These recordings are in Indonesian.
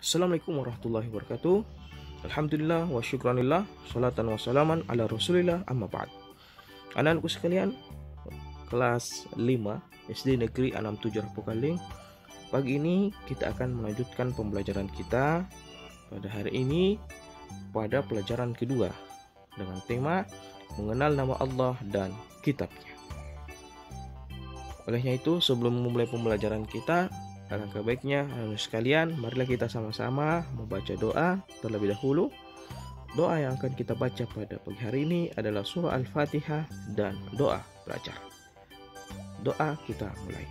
Assalamualaikum warahmatullahi wabarakatuh. Alhamdulillah wa syukranillah. Salatan wa salaman ala rasulillah amma ba'd. Anak-anakku sekalian, kelas 5 SD Negeri 67 Rapokaling. Pagi ini kita akan melanjutkan pembelajaran kita pada hari ini pada pelajaran kedua dengan tema mengenal nama Allah dan kitabnya. Olehnya itu, sebelum memulai pembelajaran kita, alangkah baiknya sekalian, marilah kita sama-sama membaca doa terlebih dahulu. Doa yang akan kita baca pada pagi hari ini adalah surah Al-Fatihah dan doa belajar. Doa kita mulai.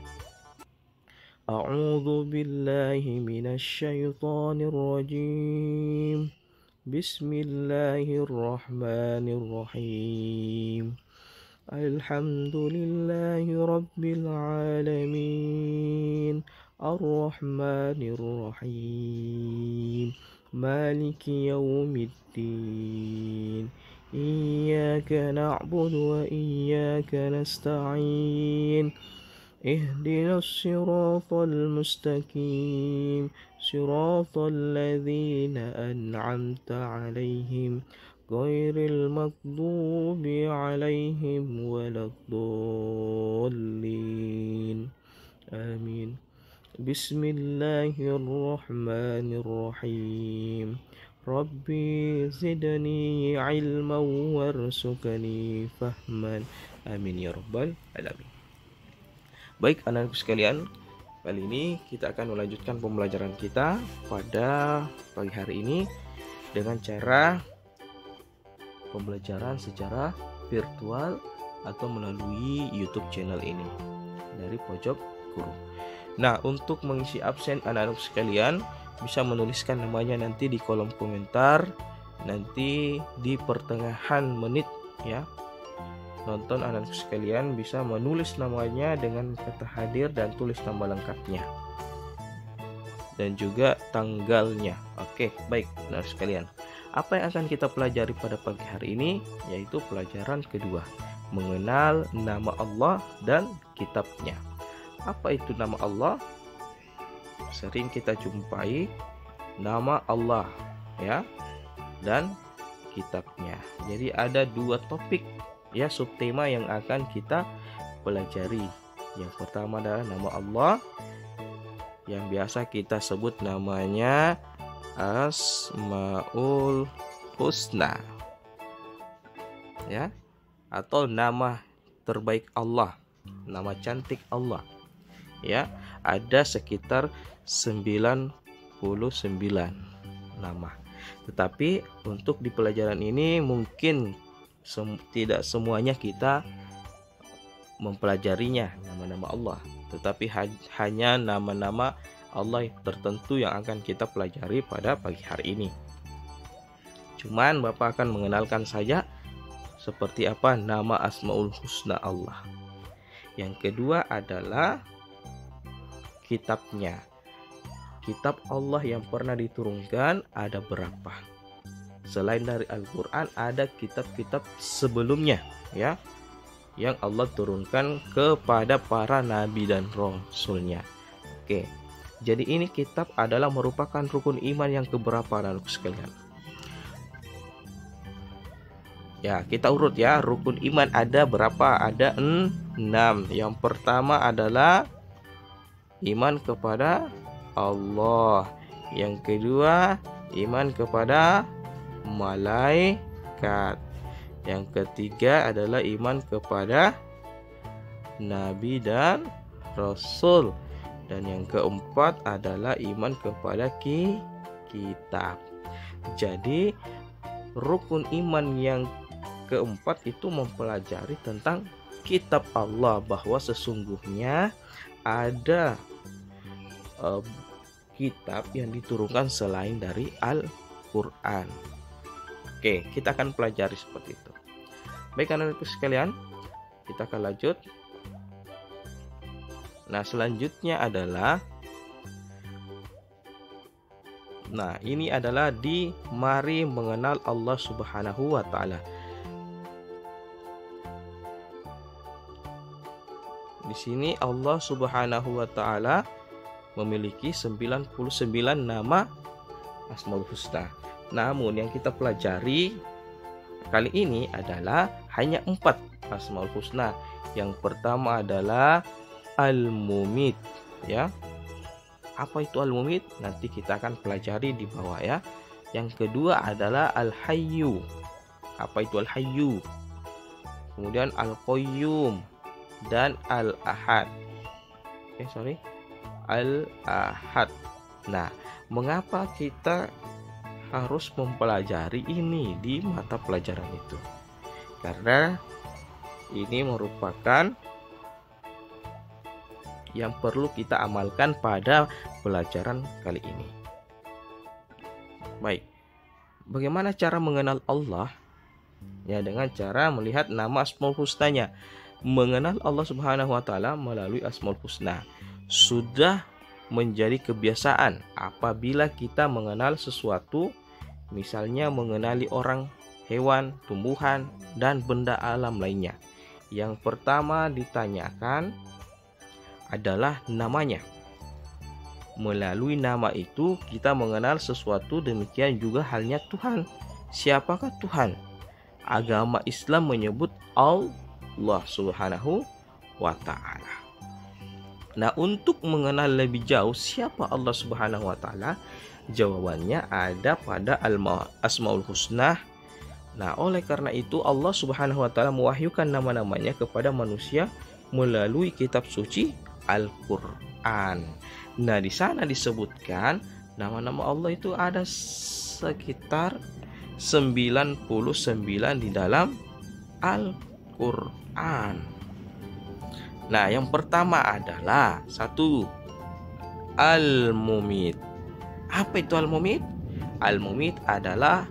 A'udzu billahi minasyaitonir rajim. Bismillahirrahmanirrahim. Alhamdulillahi rabbil alamin. Ar-Rahmanir Rahim. Maliki yaumiddin. Iyyaka na'budu wa iyyaka nasta'in. Ihdinas siratal mustaqim. Siratal ladzina an'amta 'alaihim ghairil maghdubi 'alaihim waladdallin. Amin. Bismillahirrahmanirrahim. Rabbi zidni ilman warzuqni fahman. Amin ya rabbal alamin. Baik anak-anakku sekalian, kali ini kita akan melanjutkan pembelajaran kita pada pagi hari ini dengan cara pembelajaran secara virtual atau melalui YouTube channel ini dari pojok guru. Nah, untuk mengisi absen anak-anak sekalian bisa menuliskan namanya nanti di kolom komentar, nanti di pertengahan menit ya. Nonton anak-anak sekalian bisa menulis namanya dengan kata hadir dan tulis nama lengkapnya. Dan juga tanggalnya. Oke, baik anak-anak sekalian. Apa yang akan kita pelajari pada pagi hari ini yaitu pelajaran kedua, mengenal nama Allah dan kitabnya. Apa itu nama Allah? Sering kita jumpai nama Allah ya dan kitabnya. Jadi ada dua topik ya, subtema yang akan kita pelajari. Yang pertama adalah nama Allah yang biasa kita sebut namanya Asmaul Husna ya, atau nama terbaik Allah, nama cantik Allah. Ya, ada sekitar 99 nama. Tetapi untuk di pelajaran ini mungkin tidak semuanya kita mempelajarinya nama-nama Allah, tetapi hanya nama-nama Allah tertentu yang akan kita pelajari pada pagi hari ini. Cuman Bapak akan mengenalkan saja seperti apa nama Asmaul Husna Allah. Yang kedua adalah kitabnya. Kitab Allah yang pernah diturunkan ada berapa? Selain dari Al-Quran ada kitab-kitab sebelumnya ya, yang Allah turunkan kepada para nabi dan rasulnya. Oke, jadi ini kitab adalah merupakan rukun iman yang keberapa anak sekalian? Ya, kita urut ya, rukun iman ada berapa? Ada 6. Yang pertama adalah iman kepada Allah. Yang kedua, iman kepada malaikat. Yang ketiga adalah iman kepada nabi dan rasul. Dan yang keempat adalah iman kepada kitab. Jadi rukun iman yang keempat itu mempelajari tentang kitab Allah, bahwa sesungguhnya ada kitab yang diturunkan selain dari Al-Quran. Oke, kita akan pelajari seperti itu. Baik anak-anak sekalian, kita akan lanjut. Nah, selanjutnya adalah ini adalah di mari mengenal Allah Subhanahu wa taala. Di sini Allah Subhanahu wa taala memiliki 99 nama Asmaul Husna. Namun yang kita pelajari kali ini adalah hanya 4 Asmaul Husna. Yang pertama adalah Al-Mumit, ya. Apa itu Al-Mumit? Nanti kita akan pelajari di bawah, ya. Yang kedua adalah Al-Hayyu. Apa itu Al-Hayyu? Kemudian Al-Qayyum dan Al-Ahad. Al-Ahad. Nah, mengapa kita harus mempelajari ini di mata pelajaran itu? Karena ini merupakan yang perlu kita amalkan pada pelajaran kali ini. Baik, bagaimana cara mengenal Allah? Ya, dengan cara melihat nama Asmaul Husnanya. Mengenal Allah Subhanahu wa Ta'ala melalui Asmaul Husna sudah menjadi kebiasaan apabila kita mengenal sesuatu, misalnya mengenali orang, hewan, tumbuhan, dan benda alam lainnya. Yang pertama ditanyakan adalah namanya. Melalui nama itu kita mengenal sesuatu, demikian juga halnya Tuhan. Siapakah Tuhan? Agama Islam menyebut Allah Subhanahu wa Ta'ala. Nah, untuk mengenal lebih jauh siapa Allah Subhanahu wa Ta'ala, jawabannya ada pada Asmaul Husna. Nah, oleh karena itu Allah Subhanahu wa Ta'ala mewahyukan nama-namanya kepada manusia melalui kitab suci Al-Quran. Nah, di sana disebutkan nama-nama Allah itu ada sekitar 99 di dalam Al-Quran. Nah, yang pertama adalah 1, Al-Mumit. Apa itu Al-Mumit? Al-Mumit adalah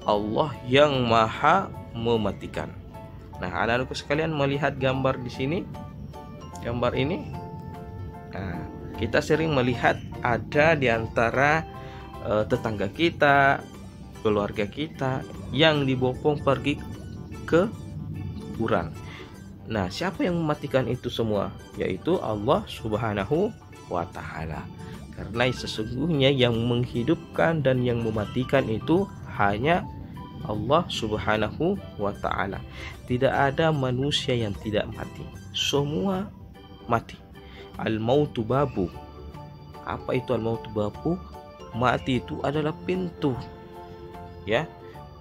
Allah yang maha mematikan. Nah, anak-anakku sekalian melihat gambar di sini, gambar ini. Nah, kita sering melihat ada di antara tetangga kita, keluarga kita yang dibopong pergi ke kuburan. Nah, siapa yang mematikan itu semua? Yaitu Allah Subhanahu wa Ta'ala. Karena sesungguhnya yang menghidupkan dan yang mematikan itu hanya Allah Subhanahu wa Ta'ala. Tidak ada manusia yang tidak mati. Semua mati. Al-mautu babu. Apa itu al-mautu babu? Mati itu adalah pintu. Ya,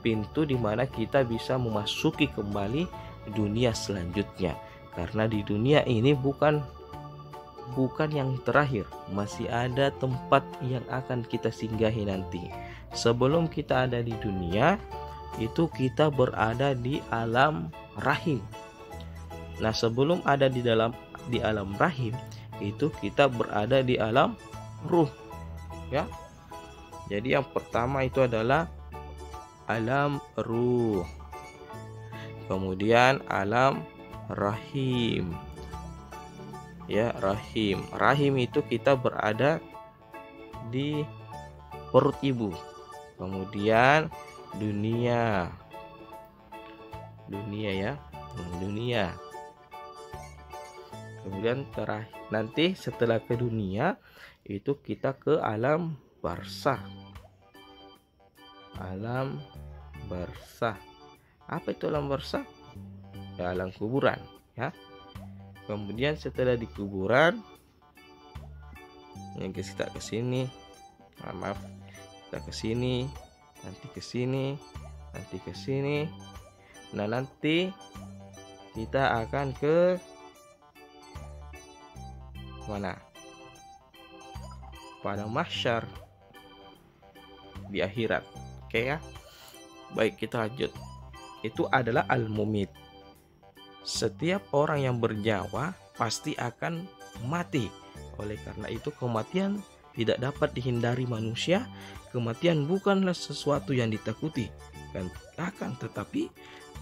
pintu di mana kita bisa memasuki kembali dunia selanjutnya. Karena di dunia ini bukan yang terakhir, masih ada tempat yang akan kita singgahi nanti. Sebelum kita ada di dunia, itu kita berada di alam rahim. Nah, sebelum ada di alam rahim, itu kita berada di alam ruh, ya. Jadi yang pertama itu adalah alam ruh. Kemudian alam rahim. Ya, rahim. Rahim itu kita berada di perut ibu. Kemudian dunia. Dunia, ya. Dunia. Kemudian terakhir nanti setelah ke dunia itu kita ke alam barzakh. Alam barzakh. Apa itu alam barzakh? Ya, alam kuburan, ya. Kemudian setelah di kuburan, ya guys, kita ke sini. Maaf, kita ke sini, nanti ke sini, nanti ke sini. Nah, nanti kita akan ke mana? Pada mahsyar di akhirat. Oke, ya. Baik, kita lanjut. Itu adalah al-mumit. Setiap orang yang bernyawa pasti akan mati. Oleh karena itu kematian tidak dapat dihindari manusia. Kematian bukanlah sesuatu yang ditakuti, akan tetapi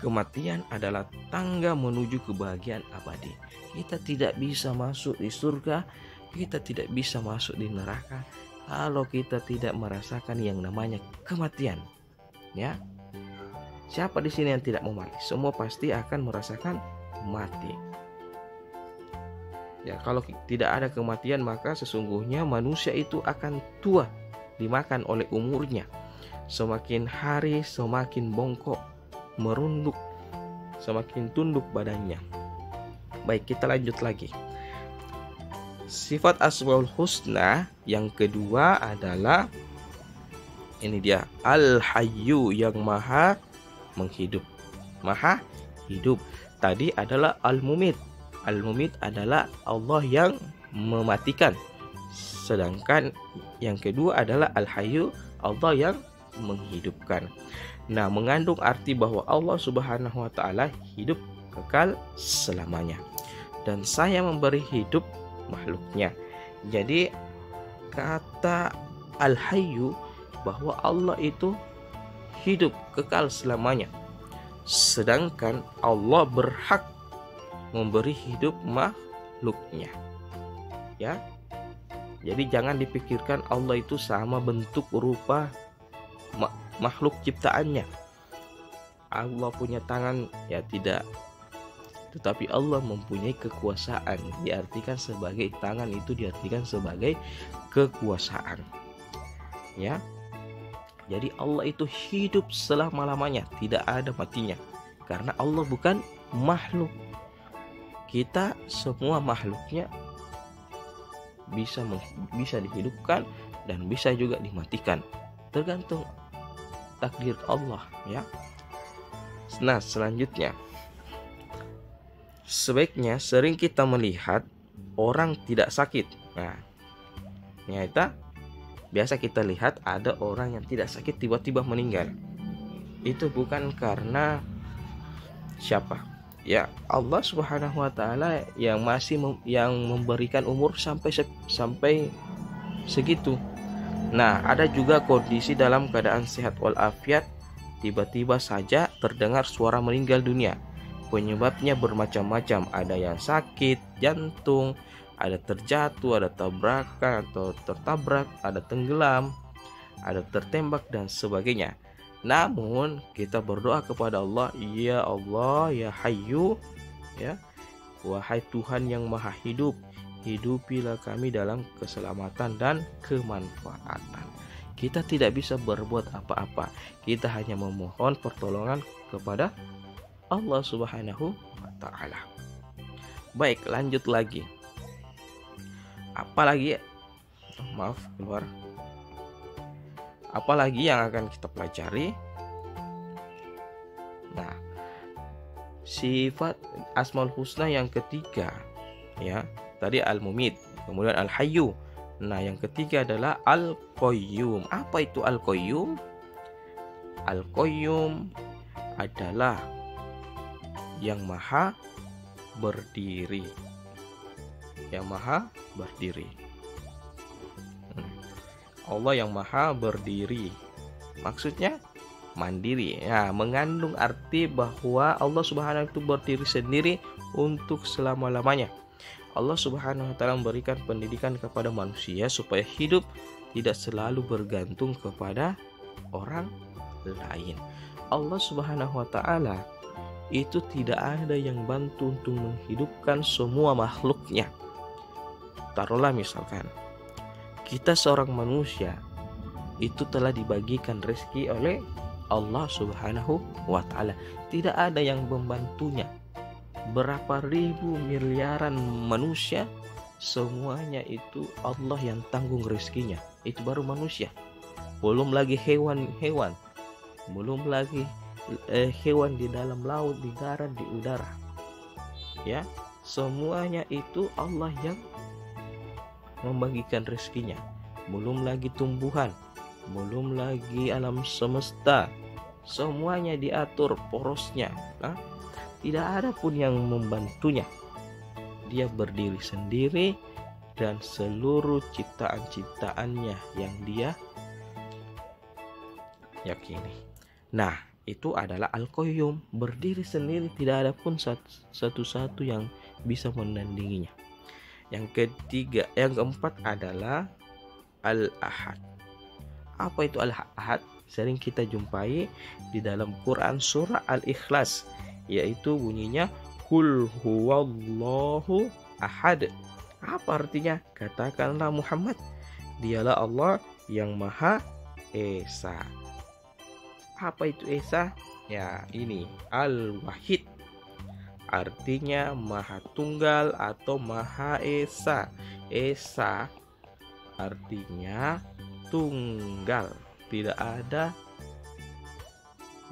kematian adalah tangga menuju kebahagiaan abadi. Kita tidak bisa masuk di surga, kita tidak bisa masuk di neraka kalau kita tidak merasakan yang namanya kematian. Ya. Siapa di sini yang tidak mau mati? Semua pasti akan merasakan mati. Ya, kalau tidak ada kematian maka sesungguhnya manusia itu akan tua. dimakan oleh umurnya. Semakin hari semakin bongkok, merunduk, semakin tunduk badannya. Baik, kita lanjut lagi. Sifat Asmaul Husna yang kedua adalah ini dia, Al-Hayyu, yang maha menghidup, maha hidup. Tadi adalah Al-Mumit. Al-Mumit adalah Allah yang mematikan. Sedangkan yang kedua adalah Al-Hayyu, Allah yang menghidupkan. Nah, mengandung arti bahwa Allah Subhanahu wa taala hidup kekal selamanya. Dan saya memberi hidup makhluknya. Jadi kata Al-Hayyu bahwa Allah itu hidup kekal selamanya. Sedangkan Allah berhak memberi hidup makhluknya. Ya. Jadi jangan dipikirkan Allah itu sama bentuk rupa makhluk ciptaannya. Allah punya tangan, ya tidak. Tetapi Allah mempunyai kekuasaan. Diartikan sebagai tangan itu diartikan sebagai kekuasaan. Ya. Jadi Allah itu hidup selama-lamanya, tidak ada matinya. Karena Allah bukan makhluk. Kita semua makhluknya bisa dihidupkan dan bisa juga dimatikan, tergantung takdir Allah, ya. Nah, selanjutnya, sebaiknya sering kita melihat orang tidak sakit. Nah, ternyata biasa kita lihat ada orang yang tidak sakit tiba-tiba meninggal. Itu bukan karena siapa? Ya, Allah Subhanahu wa taala yang yang memberikan umur sampai segitu. Nah, ada juga kondisi dalam keadaan sehat walafiat tiba-tiba saja terdengar suara meninggal dunia. Penyebabnya bermacam-macam, ada yang sakit jantung, ada terjatuh, ada tabrakan atau tertabrak, ada tenggelam, ada tertembak dan sebagainya. Namun kita berdoa kepada Allah, ya Allah, ya Hayyu, ya, wahai Tuhan yang maha hidup, hidupilah kami dalam keselamatan dan kemanfaatan. Kita tidak bisa berbuat apa-apa, kita hanya memohon pertolongan kepada Allah Subhanahu wa taala. Baik, lanjut lagi. Apalagi keluar. Apalagi yang akan kita pelajari? Nah, sifat Asmaul Husna yang ketiga, ya. Tadi Al-Mumit, kemudian Al-Hayyu. Nah, yang ketiga adalah Al-Qayyum. Apa itu Al-Qayyum? Al-Qayyum adalah yang maha berdiri. Yang maha berdiri. Allah yang maha berdiri. Maksudnya mandiri. Nah, mengandung arti bahwa Allah Subhanahu itu berdiri sendiri untuk selama-lamanya. Allah Subhanahu wa taala memberikan pendidikan kepada manusia supaya hidup tidak selalu bergantung kepada orang lain. Allah Subhanahu wa taala itu tidak ada yang bantu untuk menghidupkan semua makhluknya. Taruhlah misalkan kita seorang manusia itu telah dibagikan rezeki oleh Allah Subhanahu wa taala. Tidak ada yang membantunya. Berapa ribu miliaran manusia, semuanya itu Allah yang tanggung rezekinya. Itu baru manusia. Belum lagi hewan-hewan. Belum lagi hewan di dalam laut, di darat, di udara. Ya, semuanya itu Allah yang membagikan rezekinya. Belum lagi tumbuhan, belum lagi alam semesta, semuanya diatur porosnya. Nah, tidak ada pun yang membantunya. Dia berdiri sendiri dan seluruh ciptaan-ciptaannya yang dia yakini. Nah, itu adalah Al-Qayyum, berdiri sendiri, tidak ada pun satu-satu yang bisa menandinginya. Yang keempat adalah Al-Ahad. Apa itu Al-Ahad? Sering kita jumpai di dalam Quran surah Al-Ikhlas, yaitu bunyinya Qul huwallahu ahad. Apa artinya? Katakanlah Muhammad, dialah Allah yang Maha Esa. Apa itu Esa? Ya, ini Al-Wahid. Artinya Maha Tunggal atau Maha Esa. Esa artinya tunggal. Tidak ada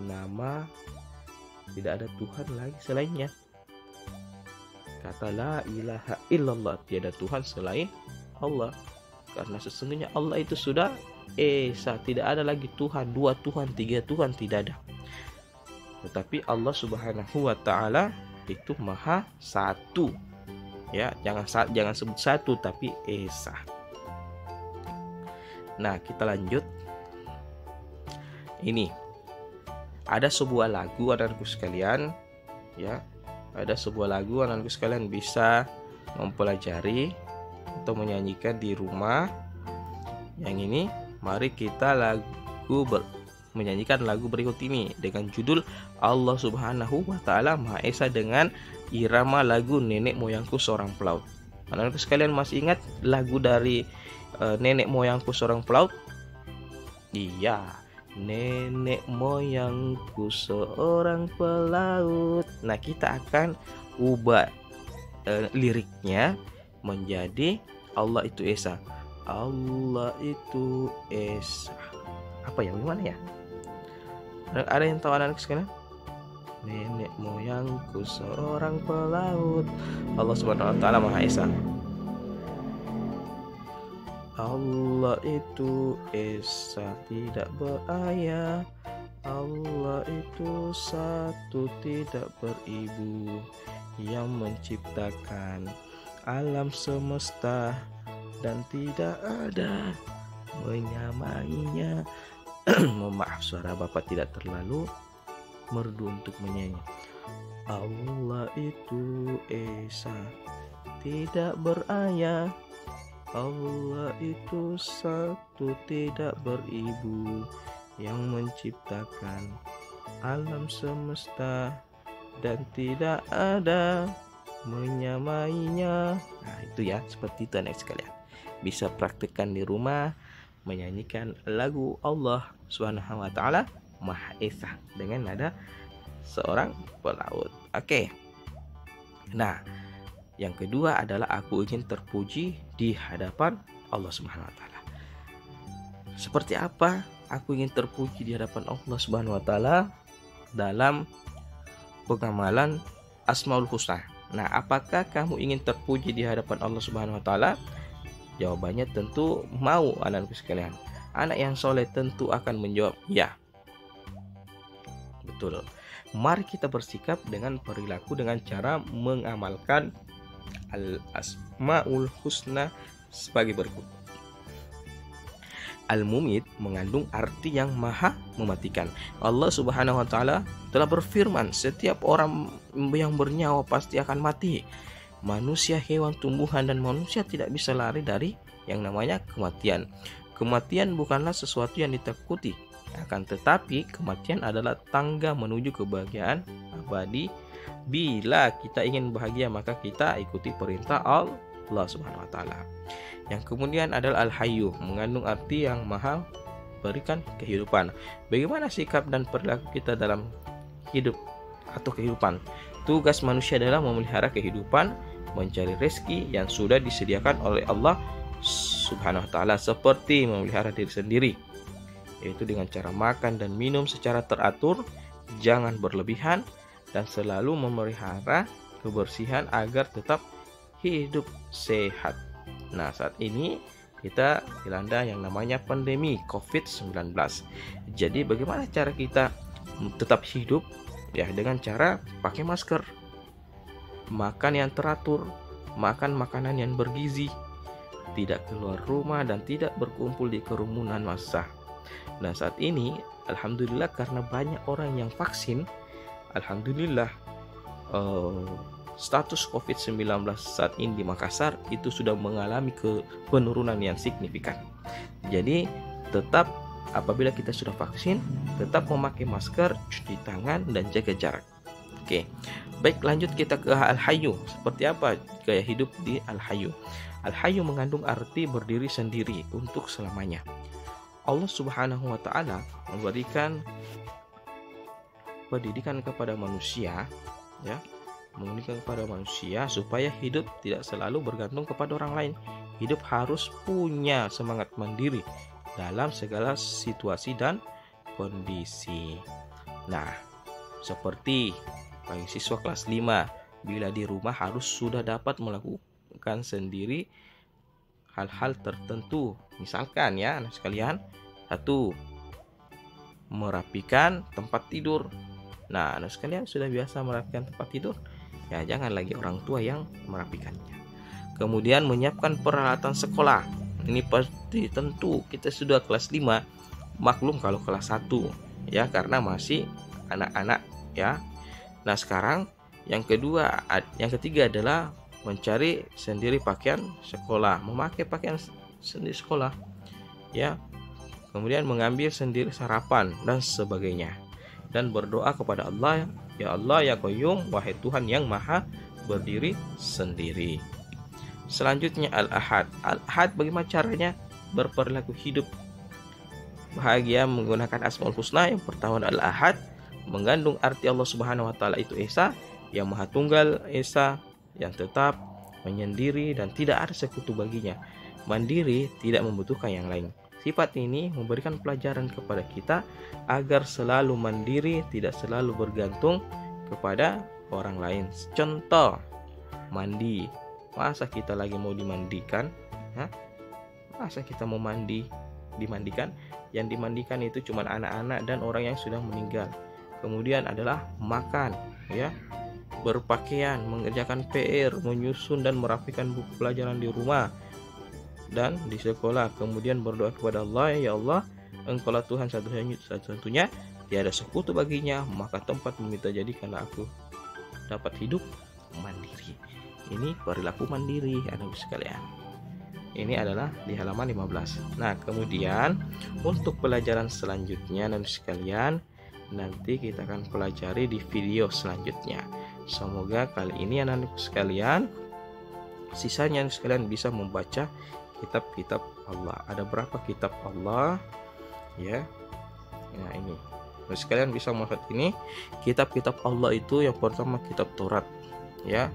nama, tidak ada Tuhan lagi selainnya. Kata la ilaha illallah, tiada Tuhan selain Allah. Karena sesungguhnya Allah itu sudah Esa, tidak ada lagi Tuhan, 2 Tuhan, 3 Tuhan, tidak ada. Tetapi Allah Subhanahu wa taala itu Maha Satu. Ya, jangan sebut satu tapi Esa. Nah, kita lanjut. Ini ada sebuah lagu anak-anakku sekalian, ya. Ada sebuah lagu anak-anakku sekalian bisa mempelajari atau menyanyikan di rumah. Yang ini, mari kita menyanyikan lagu berikut ini dengan judul Allah Subhanahu wa taala Maha Esa dengan irama lagu Nenek Moyangku Seorang Pelaut. Anak-anakku sekalian masih ingat lagu dari Nenek Moyangku Seorang Pelaut? Iya, nenek moyangku seorang pelaut. Nah, kita akan ubah liriknya menjadi Allah itu Esa. Allah itu Esa. Apa ya? Gimana ya? Ada yang tahu anak-anak sekalian? Nenek moyangku seorang pelaut. Allah Subhanahu wa taala Maha Esa. Allah itu Esa, tidak berayah. Allah itu satu, tidak beribu, yang menciptakan alam semesta dan tidak ada menyamainya. Maaf, suara Bapak tidak terlalu merdu untuk menyanyi. Allah itu Esa, tidak berayah. Allah itu satu, tidak beribu, yang menciptakan alam semesta dan tidak ada menyamainya. Nah, itu ya, seperti itu anak sekalian. Bisa praktekkan di rumah menyanyikan lagu Allah Subhanahu wa taala Maha Esa dengan nada seorang pelaut. Oke. Nah, yang kedua adalah aku ingin terpuji di hadapan Allah Subhanahu wa taala. Seperti apa aku ingin terpuji di hadapan Allah Subhanahu wa taala? Dalam pengamalan Asmaul Husna. Nah, apakah kamu ingin terpuji di hadapan Allah Subhanahu wa taala? Jawabannya tentu mau, anak-anakku sekalian. Anak yang soleh tentu akan menjawab ya. Betul. Mari kita bersikap dengan perilaku dengan cara mengamalkan Al-Asmaul Husna sebagai berikut. Al-Mumit mengandung arti yang maha mematikan. Allah Subhanahu wa taala telah berfirman, setiap orang yang bernyawa pasti akan mati. Manusia, hewan, tumbuhan, dan manusia tidak bisa lari dari yang namanya kematian. Kematian bukanlah sesuatu yang ditakuti, akan tetapi kematian adalah tangga menuju kebahagiaan abadi. Bila kita ingin bahagia, maka kita ikuti perintah Allah Subhanahu wa taala. Yang kemudian adalah Al-Hayyu, mengandung arti yang maha berikan kehidupan. Bagaimana sikap dan perilaku kita dalam hidup atau kehidupan? Tugas manusia adalah memelihara kehidupan, mencari rezeki yang sudah disediakan oleh Allah Subhanahu wa taala, seperti memelihara diri sendiri, yaitu dengan cara makan dan minum secara teratur, jangan berlebihan, dan selalu memelihara kebersihan agar tetap hidup sehat. Nah, saat ini kita dilanda yang namanya pandemi COVID-19. Jadi bagaimana cara kita tetap hidup? Ya, dengan cara pakai masker, makan yang teratur, makan makanan yang bergizi, tidak keluar rumah, dan tidak berkumpul di kerumunan massa. Nah, saat ini alhamdulillah karena banyak orang yang vaksin, alhamdulillah status COVID-19 saat ini di Makassar itu sudah mengalami penurunan yang signifikan. Jadi tetap apabila kita sudah vaksin, tetap memakai masker, cuci tangan, dan jaga jarak. Oke, baik, lanjut kita ke Al-Hayyu. Seperti apa gaya hidup di Al-Hayyu? Al-Hayyu mengandung arti berdiri sendiri untuk selamanya. Allah Subhanahu wa taala memberikan pendidikan kepada manusia, ya, memberikan kepada manusia supaya hidup tidak selalu bergantung kepada orang lain. Hidup harus punya semangat mandiri dalam segala situasi dan kondisi. Nah, seperti bagi siswa kelas 5, bila di rumah harus sudah dapat melakukan sendiri hal-hal tertentu. Misalkan ya, anak sekalian, 1, merapikan tempat tidur. Nah, anak sekalian sudah biasa merapikan tempat tidur, ya jangan lagi orang tua yang merapikannya. Kemudian menyiapkan peralatan sekolah. Ini pasti tentu kita sudah kelas 5, maklum kalau kelas 1 ya, karena masih anak-anak ya. Nah, sekarang yang ketiga adalah mencari sendiri pakaian sekolah, memakai pakaian sendiri sekolah ya. Kemudian mengambil sendiri sarapan dan sebagainya, dan berdoa kepada Allah, ya Allah ya Qayyum, wahai Tuhan yang maha berdiri sendiri. Selanjutnya Al-Ahad. Al-Ahad bagaimana caranya berperilaku hidup bahagia menggunakan Asmaul Husna. Yang pertama Al-Ahad mengandung arti Allah Subhanahu wa taala itu Esa, yang Maha Tunggal, Esa yang tetap, menyendiri dan tidak ada sekutu baginya. Mandiri, tidak membutuhkan yang lain. Sifat ini memberikan pelajaran kepada kita agar selalu mandiri, tidak selalu bergantung kepada orang lain. Contoh, mandi. Masa kita lagi mau dimandikan? Masa kita mau dimandikan? Yang dimandikan itu cuma anak-anak dan orang yang sudah meninggal. Kemudian adalah makan, ya, berpakaian, mengerjakan PR, menyusun dan merapikan buku pelajaran di rumah dan di sekolah. Kemudian berdoa kepada Allah, ya Allah, Engkaulah Tuhan satu-satunya, tiada sekutu baginya, maka tempat meminta jadikanlah aku dapat hidup mandiri. Ini perilaku mandiri, anak sekalian. Ini adalah di halaman 15. Nah, kemudian untuk pelajaran selanjutnya, anak sekalian, nanti kita akan pelajari di video selanjutnya. Semoga kali ini anak sekalian, sisanya anak sekalian bisa membaca kitab-kitab Allah. Ada berapa kitab Allah ya? Nah, ini anak sekalian bisa melihat ini kitab-kitab Allah. Itu yang pertama kitab Taurat ya,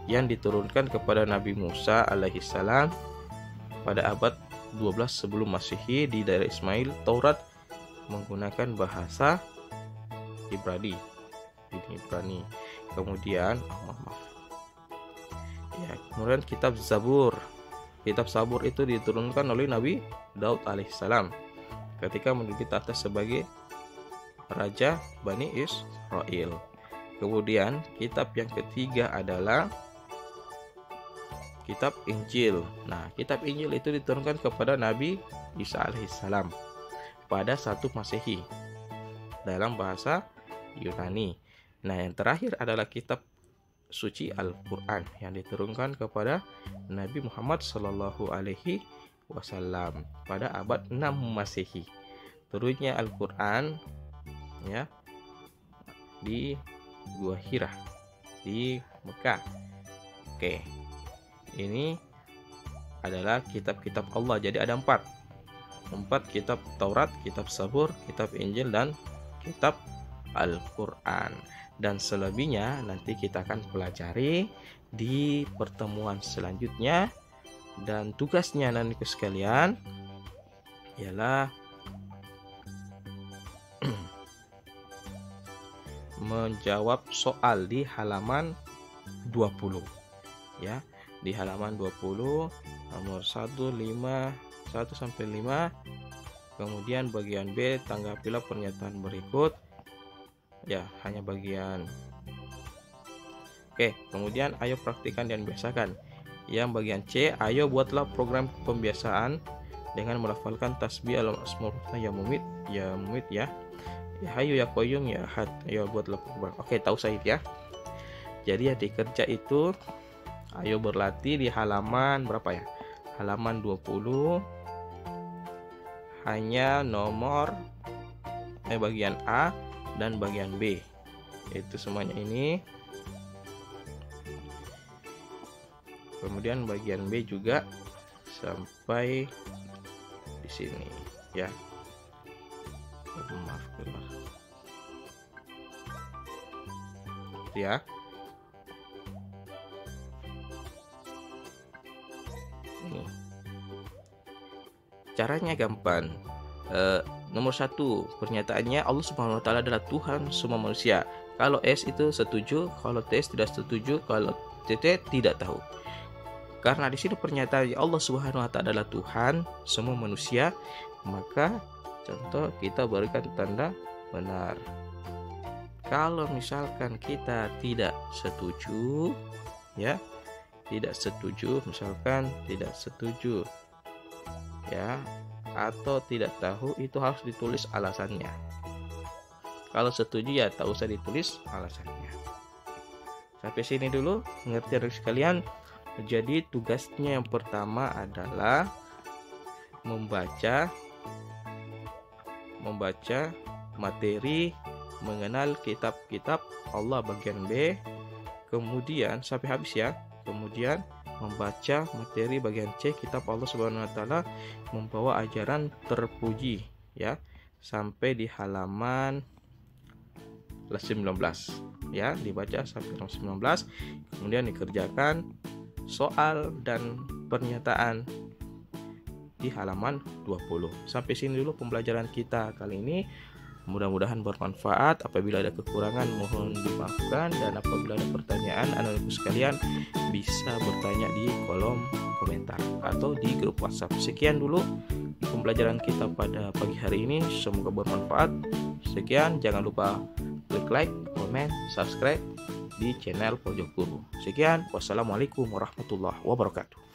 yang diturunkan kepada Nabi Musa alaihissalam pada abad 12 sebelum Masehi di daerah Ismail. Taurat menggunakan bahasa Ibrani. Kemudian kemudian kitab Zabur. Kitab Zabur itu diturunkan oleh Nabi Daud alaihissalam ketika menduduki tahta sebagai raja Bani Israel. Kemudian kitab yang ketiga adalah kitab Injil. Nah, kitab Injil itu diturunkan kepada Nabi Isa alaihissalam pada 1 Masehi dalam bahasa Yunani. Nah, yang terakhir adalah kitab suci Al-Quran yang diturunkan kepada Nabi Muhammad Sallallahu Alaihi Wasallam pada abad 6 Masehi. Turunnya Al-Quran ya di Gua Hira di Mekah. Oke, ini adalah kitab-kitab Allah. Jadi ada 4 kitab: Taurat, kitab Zabur, kitab Injil, dan kitab Al-Quran. Dan selebihnya nanti kita akan pelajari di pertemuan selanjutnya. Dan tugasnya nanti sekalian ialah menjawab soal di halaman 20 ya. Di halaman 20 nomor 1 sampai 5. Kemudian bagian B, tanggapilah pernyataan berikut. Ya, hanya bagian. Oke, kemudian ayo praktikan dan biasakan. Yang bagian C, ayo buatlah program pembiasaan dengan melafalkan tasbih al-asmaul husna ya mumit ya. Ya Hayyu ya Qayyum ya Ahad. Ayo buatlah program. Oke, tahu saya ya. Jadi di kerja itu ayo berlatih di halaman berapa ya? Halaman 20. Hanya nomor bagian A dan bagian B. Itu semuanya ini. Kemudian bagian B juga sampai di sini ya. maaf keluar ya. Ini caranya gampang. Nomor 1, pernyataannya Allah Subhanahu wa taala adalah Tuhan semua manusia. Kalau S itu setuju, kalau TS tidak setuju, kalau TT tidak tahu. Karena di sini pernyataan Allah Subhanahu wa taala adalah Tuhan semua manusia, maka contoh kita berikan tanda benar. Kalau misalkan kita tidak setuju, ya, tidak setuju, misalkan tidak setuju, ya, atau tidak tahu, itu harus ditulis alasannya. Kalau setuju ya tak usah ditulis alasannya. Sampai sini dulu pengertian sekalian. Jadi tugasnya yang pertama adalah membaca materi mengenal kitab-kitab Allah bagian B, kemudian sampai habis ya. Kemudian membaca materi bagian C kitab Allah Subhanahu wa taala membawa ajaran terpuji, ya, sampai di halaman 19, ya, dibaca sampai halaman 19, kemudian dikerjakan soal dan pernyataan di halaman 20. Sampai sini dulu pembelajaran kita kali ini. Mudah-mudahan bermanfaat. Apabila ada kekurangan mohon dimaafkan, dan apabila ada pertanyaan anak-anakku sekalian bisa bertanya di kolom komentar atau di grup WhatsApp. Sekian dulu pembelajaran kita pada pagi hari ini, semoga bermanfaat. Sekian, jangan lupa klik like, komen, subscribe di channel Pojok Guru. Sekian, wassalamualaikum warahmatullahi wabarakatuh.